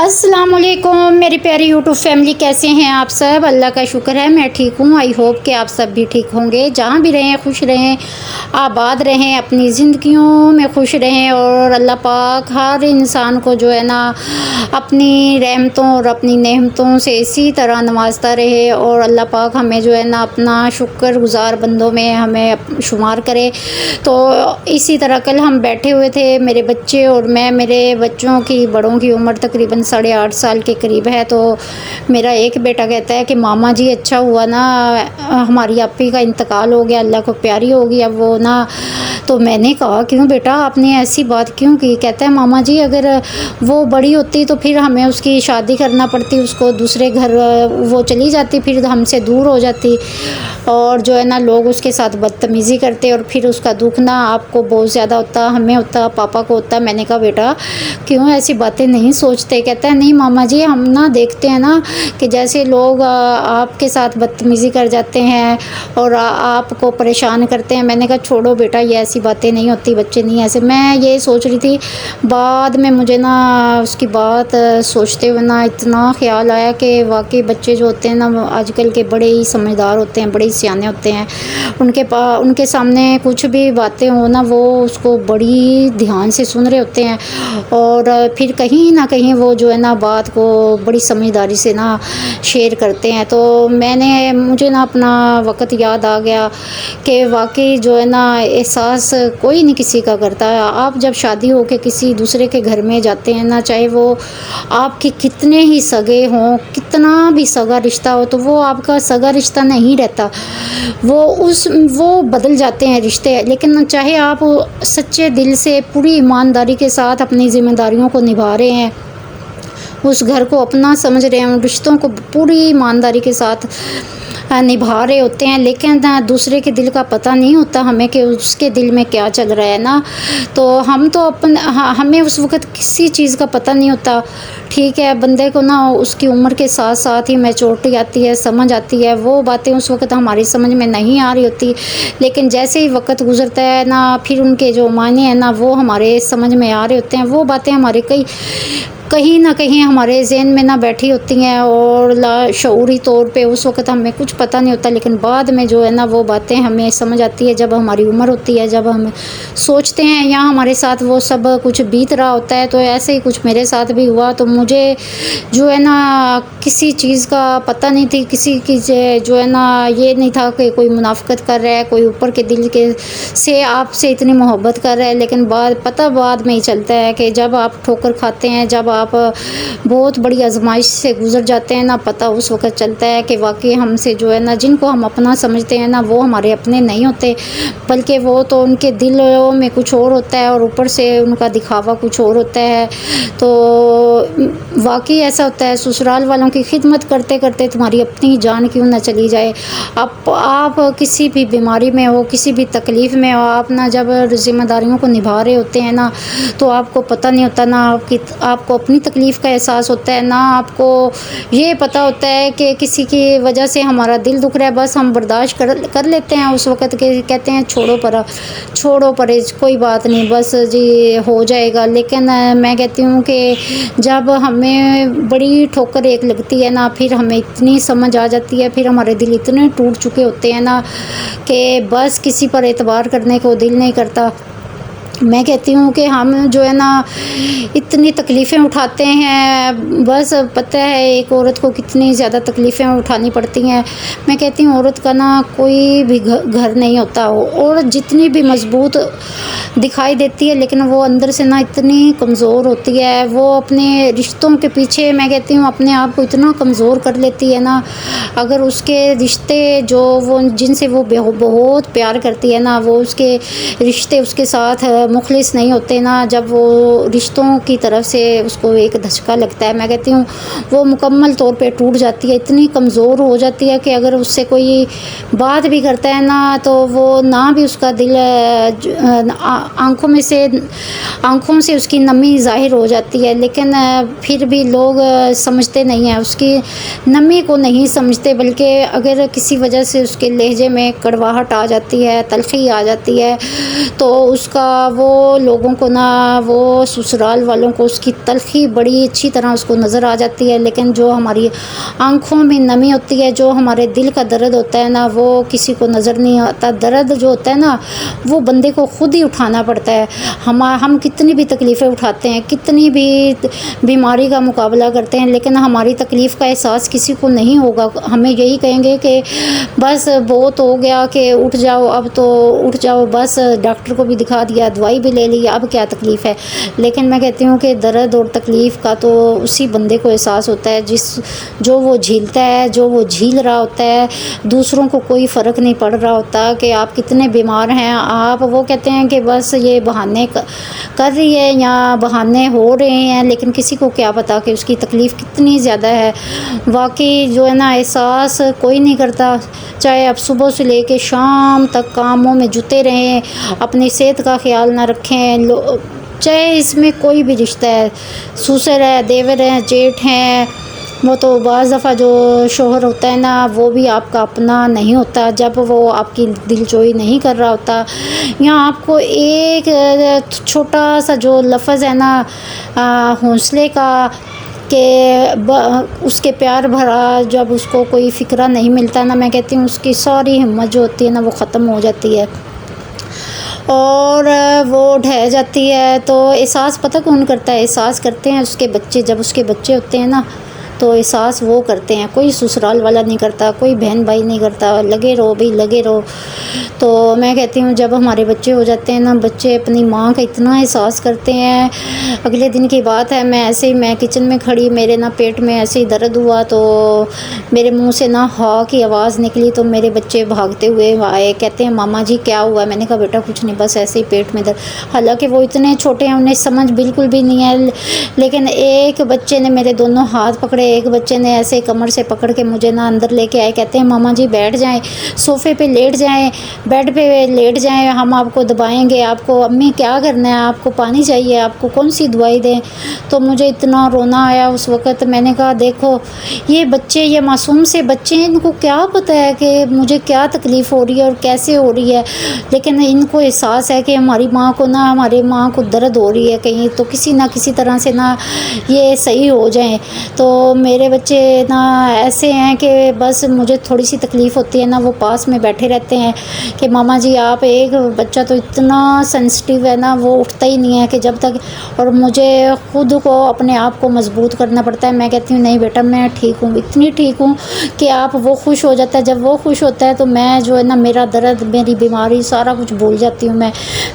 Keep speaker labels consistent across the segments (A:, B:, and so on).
A: السلام علیکم میری پیاری یوٹیوب فیملی، کیسے ہیں آپ سب؟ اللہ کا شکر ہے میں ٹھیک ہوں۔ آئی ہوپ کہ آپ سب بھی ٹھیک ہوں گے، جہاں بھی رہیں خوش رہیں، آباد رہیں، اپنی زندگیوں میں خوش رہیں، اور اللہ پاک ہر انسان کو جو ہے نا اپنی رحمتوں اور اپنی نعمتوں سے اسی طرح نوازتا رہے، اور اللہ پاک ہمیں جو ہے نا اپنا شکر گزار بندوں میں ہمیں شمار کرے۔ تو اسی طرح کل ہم بیٹھے ہوئے تھے، میرے بچے اور میں، میرے بچوں کی بڑوں کی عمر تقریباً 8.5 سال کے قریب ہے، تو میرا ایک بیٹا کہتا ہے کہ ماما جی اچھا ہوا نا ہماری آپی کا انتقال ہو گیا، اللہ کو پیاری ہو گیا وہ نا۔ تو میں نے کہا کیوں بیٹا آپ نے ایسی بات کیوں کی؟ کہتا ہے ماما جی اگر وہ بڑی ہوتی تو پھر ہمیں اس کی شادی کرنا پڑتی، اس کو دوسرے گھر وہ چلی جاتی، پھر ہم سے دور ہو جاتی، اور جو ہے نا لوگ اس کے ساتھ بدتمیزی کرتے، اور پھر اس کا دکھ نا آپ کو بہت زیادہ ہوتا، ہمیں ہوتا، پاپا کو ہوتا۔ میں نے کہا بیٹا کیوں ایسی باتیں نہیں سوچتے؟ کہتا ہے نہیں ماما جی ہم نا دیکھتے ہیں نا کہ جیسے لوگ آپ کے ساتھ بدتمیزی کر جاتے ہیں اور آپ کو پریشان کرتے ہیں۔ میں نے کہا چھوڑو بیٹا یہ ایسی باتیں نہیں ہوتی، بچے نہیں ایسے۔ میں یہ سوچ رہی تھی، بعد میں مجھے نا اس کی بات سوچتے ہوئے نا اتنا خیال آیا کہ واقعی بچے جو ہوتے ہیں نا آج کل کے بڑے ہی سمجھدار ہوتے ہیں، بڑے ہی سیانے ہوتے ہیں۔ ان کے سامنے کچھ بھی باتیں ہوں نا وہ اس کو بڑی دھیان سے سن رہے ہوتے ہیں، اور پھر کہیں نہ کہیں وہ جو ہے نا بات کو بڑی سمجھداری سے نا شیئر کرتے ہیں۔ تو مجھے نا اپنا وقت یاد آ گیا کہ واقعی جو ہے نا احساس کوئی نہیں کسی کا کرتا ہے۔ آپ جب شادی ہو کے کسی دوسرے کے گھر میں جاتے ہیں نا، چاہے وہ آپ کے کتنے ہی سگے ہوں، کتنا بھی سگا رشتہ ہو، تو وہ آپ کا سگا رشتہ نہیں رہتا، وہ بدل جاتے ہیں رشتے۔ لیکن چاہے آپ سچے دل سے پوری ایمانداری کے ساتھ اپنی ذمہ داریوں کو نبھا رہے ہیں، اس گھر کو اپنا سمجھ رہے ہیں، ان رشتوں کو پوری ایمانداری کے ساتھ نبھا رہے ہوتے ہیں، لیکن دوسرے کے دل کا پتہ نہیں ہوتا ہمیں کہ اس کے دل میں کیا چل رہا ہے نا۔ تو ہمیں اس وقت کسی چیز کا پتہ نہیں ہوتا، ٹھیک ہے۔ بندے کو نا اس کی عمر کے ساتھ ساتھ ہی میچورٹی آتی ہے، سمجھ آتی ہے، وہ باتیں اس وقت ہماری سمجھ میں نہیں آ رہی ہوتی، لیکن جیسے ہی وقت گزرتا ہے نا پھر ان کے جو معنی ہیں نا وہ ہمارے سمجھ میں آ رہے ہوتے ہیں، وہ باتیں ہمارے کہیں نہ کہیں ہمارے ذہن میں نہ بیٹھی ہوتی ہیں، اور لاشعوری طور پہ اس وقت ہمیں کچھ پتہ نہیں ہوتا، لیکن بعد میں جو ہے نا وہ باتیں ہمیں سمجھ آتی ہے جب ہماری عمر ہوتی ہے، جب ہم سوچتے ہیں یا ہمارے ساتھ وہ سب کچھ بیت رہا ہوتا ہے۔ تو ایسے ہی کچھ میرے ساتھ بھی ہوا، تو مجھے جو ہے نا کسی چیز کا پتہ نہیں تھی، کسی کی جو ہے نا یہ نہیں تھا کہ کوئی منافقت کر رہا ہے، کوئی اوپر کے دل سے آپ سے اتنی محبت کر رہا ہے، لیکن پتہ بعد میں ہی چلتا ہے کہ جب آپ ٹھوکر کھاتے ہیں، جب آپ بہت بڑی آزمائش سے گزر جاتے ہیں نا، پتہ اس وقت چلتا ہے کہ واقعی ہم سے جو ہے نا جن کو ہم اپنا سمجھتے ہیں نا وہ ہمارے اپنے نہیں ہوتے، بلکہ وہ تو ان کے دلوں میں کچھ اور ہوتا ہے، اور اوپر سے ان کا دکھاوا کچھ اور ہوتا ہے۔ تو واقعی ایسا ہوتا ہے، سسرال والوں کی خدمت کرتے کرتے تمہاری اپنی جان کیوں نہ چلی جائے۔ آپ کسی بھی بیماری میں ہو، کسی بھی تکلیف میں ہو، آپ نا جب ذمہ داریوں کو نبھا رہے ہوتے ہیں نا تو آپ کو پتہ نہیں ہوتا، نہ آپ کو اپنی تکلیف کا احساس ہوتا ہے، نہ آپ کو یہ پتہ ہوتا ہے کہ کسی کی وجہ سے ہمارا دل دکھ رہا ہے، بس ہم برداشت کر لیتے ہیں اس وقت کے، کہتے ہیں چھوڑو پرے کوئی بات نہیں، بس جی ہو جائے گا۔ لیکن میں کہتی ہوں کہ جب ہمیں بڑی ٹھوکر ایک لگتی ہے نا، پھر ہمیں اتنی سمجھ آ جاتی ہے، پھر ہمارے دل اتنے ٹوٹ چکے ہوتے ہیں نا کہ بس کسی پر اعتبار کرنے کو دل نہیں کرتا۔ میں کہتی ہوں کہ ہم جو ہے نا اتنی تکلیفیں اٹھاتے ہیں، بس پتہ ہے ایک عورت کو کتنی زیادہ تکلیفیں اٹھانی پڑتی ہیں۔ میں کہتی ہوں عورت کا نا کوئی بھی گھر نہیں ہوتا، عورت جتنی بھی مضبوط دکھائی دیتی ہے لیکن وہ اندر سے نا اتنی کمزور ہوتی ہے، وہ اپنے رشتوں کے پیچھے میں کہتی ہوں اپنے آپ کو اتنا کمزور کر لیتی ہے نا۔ اگر اس کے رشتے جن سے وہ بہت پیار کرتی ہے نا، وہ اس کے رشتے اس کے ساتھ مخلص نہیں ہوتے نا، جب وہ رشتوں کی طرف سے اس کو ایک دھچکا لگتا ہے، میں کہتی ہوں وہ مکمل طور پہ ٹوٹ جاتی ہے، اتنی کمزور ہو جاتی ہے کہ اگر اس سے کوئی بات بھی کرتا ہے نا تو وہ نہ بھی اس کا دل آنکھوں سے اس کی نمی ظاہر ہو جاتی ہے، لیکن پھر بھی لوگ سمجھتے نہیں ہیں، اس کی نمی کو نہیں سمجھتے، بلکہ اگر کسی وجہ سے اس کے لہجے میں کڑواہٹ آ جاتی ہے، تلخی آ جاتی ہے، تو اس کا وہ لوگوں کو نا وہ سسرال والوں کو اس کی تلخی بڑی اچھی طرح اس کو نظر آ جاتی ہے، لیکن جو ہماری آنکھوں میں نمی ہوتی ہے، جو ہمارے دل کا درد ہوتا ہے نا وہ کسی کو نظر نہیں آتا۔ درد جو ہوتا ہے نا وہ بندے کو خود ہی اٹھانا پڑتا ہے۔ ہم کتنی بھی تکلیفیں اٹھاتے ہیں، کتنی بھی بیماری کا مقابلہ کرتے ہیں، لیکن ہماری تکلیف کا احساس کسی کو نہیں ہوگا۔ ہمیں یہی کہیں گے کہ بس بہت ہو گیا، کہ اٹھ جاؤ، اب تو اٹھ جاؤ، بس ڈاکٹر کو بھی دکھا دیا، دوائی بھی لے لی، اب کیا تکلیف ہے۔ لیکن میں کہتی ہوں کہ درد اور تکلیف کا تو اسی بندے کو احساس ہوتا ہے جو وہ جھیلتا ہے، جو وہ جھیل رہا ہوتا ہے۔ دوسروں کو کوئی فرق نہیں پڑ رہا ہوتا کہ آپ کتنے بیمار ہیں، آپ وہ کہتے ہیں کہ بس یہ بہانے کر رہی ہے یا بہانے ہو رہے ہیں، لیکن کسی کو کیا پتا کہ اس کی تکلیف کتنی زیادہ ہے۔ واقعی جو ہے نا احساس کوئی نہیں کرتا، چاہے آپ صبح سے لے کے شام تک کاموں میں جتے رہیں، اپنی صحت کا خیال نہ رکھیں، چاہے اس میں کوئی بھی رشتہ ہے، سسر ہے، دیور ہیں، جیٹھ ہیں، وہ تو بعض دفعہ جو شوہر ہوتا ہے نا وہ بھی آپ کا اپنا نہیں ہوتا جب وہ آپ کی دلجوئی نہیں کر رہا ہوتا، یا آپ کو ایک چھوٹا سا جو لفظ ہے نا حوصلے کا، کہ اس کے پیار بھرا جب اس کو کوئی فکرہ نہیں ملتا نا، میں کہتی ہوں اس کی ساری ہمت جو ہوتی ہے نا وہ ختم ہو جاتی ہے اور وہ ڈھہ جاتی ہے۔ تو احساس پتہ کون کرتا ہے؟ احساس کرتے ہیں اس کے بچے، جب اس کے بچے ہوتے ہیں نا تو احساس وہ کرتے ہیں، کوئی سسرال والا نہیں کرتا، کوئی بہن بھائی نہیں کرتا، لگے رہو بھائی لگے رہو۔ تو میں کہتی ہوں جب ہمارے بچے ہو جاتے ہیں نا، بچے اپنی ماں کا اتنا احساس کرتے ہیں۔ اگلے دن کی بات ہے، میں کچن میں کھڑی، میرے نا پیٹ میں ایسے ہی درد ہوا تو میرے منہ سے نا ہا کی آواز نکلی، تو میرے بچے بھاگتے ہوئے آئے، کہتے ہیں ماما جی کیا ہوا؟ میں نے کہا بیٹا کچھ نہیں، بس ایسے ہی پیٹ میں درد۔ حالانکہ وہ اتنے چھوٹے ہیں، انہیں سمجھ بالکل بھی نہیں ہے، لیکن ایک بچے نے میرے دونوں ہاتھ پکڑے، ایک بچے نے ایسے کمر سے پکڑ کے مجھے نا اندر لے کے آئے، کہتے ہیں ماما جی بیٹھ جائیں، صوفے پہ لیٹ جائیں، بیڈ پہ لیٹ جائیں، ہم آپ کو دبائیں گے، آپ کو امی کیا کرنا ہے، آپ کو پانی چاہیے، آپ کو کون سی دوائی دیں؟ تو مجھے اتنا رونا آیا اس وقت۔ میں نے کہا دیکھو یہ بچے، یہ معصوم سے بچے ہیں، ان کو کیا پتہ ہے کہ مجھے کیا تکلیف ہو رہی ہے اور کیسے ہو رہی ہے، لیکن ان کو احساس ہے کہ ہماری ماں کو نا، ہماری ماں کو درد ہو رہی ہے کہیں، تو کسی نہ کسی طرح سے نا یہ صحیح ہو جائیں۔ تو میرے بچے نا ایسے ہیں کہ بس مجھے تھوڑی سی تکلیف ہوتی ہے نا وہ پاس میں بیٹھے رہتے ہیں کہ ماما جی آپ، ایک بچہ تو اتنا سینسٹیو ہے نا وہ اٹھتا ہی نہیں ہے کہ جب تک، اور مجھے خود کو اپنے آپ کو مضبوط کرنا پڑتا ہے۔ میں کہتی ہوں نہیں بیٹا میں ٹھیک ہوں، اتنی ٹھیک ہوں کہ آپ، وہ خوش ہو جاتا ہے، جب وہ خوش ہوتا ہے تو میں جو ہے نا میرا درد، میری بیماری سارا کچھ بھول جاتی ہوں۔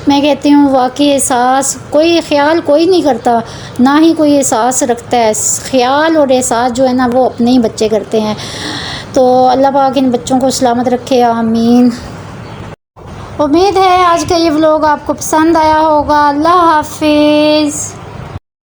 A: میں کہتی ہوں واقعی احساس کوئی، خیال کوئی نہیں کرتا، نہ ہی کوئی احساس رکھتا ہے، خیال اور احساس جو ہے نا وہ اپنے ہی بچے کرتے ہیں۔ تو اللہ پاک ان بچوں کو سلامت رکھے، آمین۔ امید ہے آج کا یہ ولاگ آپ کو پسند آیا ہوگا۔ اللہ حافظ۔